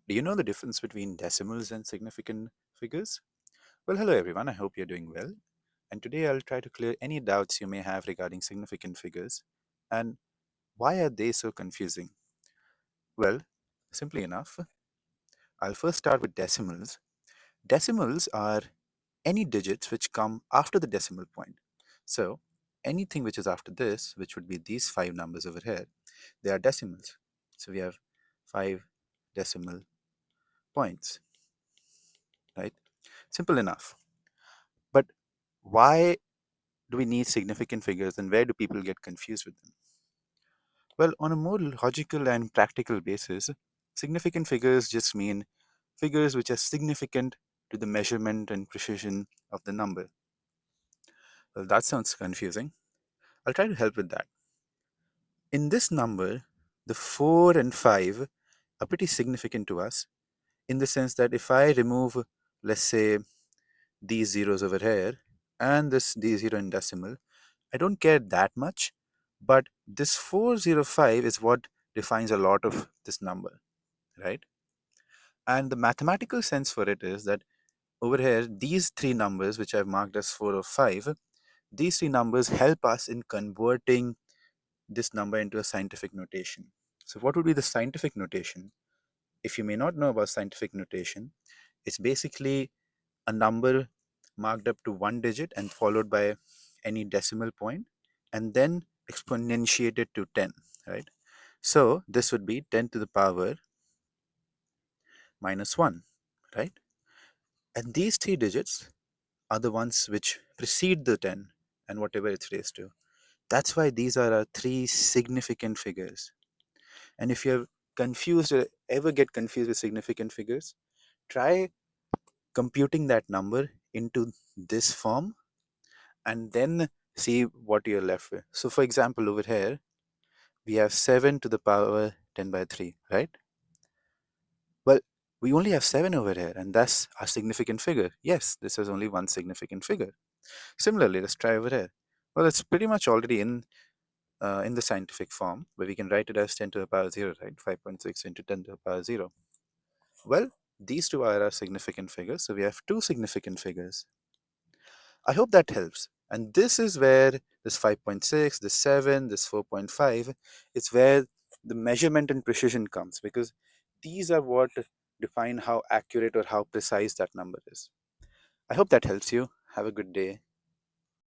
Do you know the difference between decimals and significant figures? Well, hello everyone, I hope you're doing well. And today I'll try to clear any doubts you may have regarding significant figures and why are they so confusing? Well, simply enough, I'll first start with decimals. Decimals are any digits which come after the decimal point. So, anything which is after this, which would be these five numbers over here, they are decimals. So, we have five decimal points, right? Simple enough. But why do we need significant figures and where do people get confused with them? Well, on a more logical and practical basis, significant figures just mean figures which are significant to the measurement and precision of the number. Well, that sounds confusing. I'll try to help with that. In this number, the 4 and 5 are pretty significant to us in the sense that if I remove, let's say, these zeros over here and this d0 in decimal, I don't care that much, but this 405 is what defines a lot of this number, right? And the mathematical sense for it is that over here, these three numbers, which I've marked as 4 or 5, these three numbers help us in converting this number into a scientific notation. So, what would be the scientific notation? If you may not know about scientific notation, it's basically a number marked up to one digit and followed by any decimal point and then exponentiated to 10, right? So this would be 10 to the power minus 1, right? And these three digits are the ones which precede the 10 and whatever it's raised to. That's why these are our three significant figures. And if you're confused or ever get confused with significant figures, try computing that number into this form and then see what you're left with. So, for example, over here, we have 7 to the power 10 by 3, right? Well, we only have 7 over here, and that's a significant figure. Yes, this is only one significant figure. Similarly, let's try over here. Well, it's pretty much already in the scientific form, where we can write it as 10 to the power 0, right? 5.6 into 10 to the power 0. Well, these two are our significant figures, so we have two significant figures. I hope that helps. And this is where this 5.6, this 7, this 4.5, it's where the measurement and precision comes because these are what define how accurate or how precise that number is. I hope that helps you. Have a good day.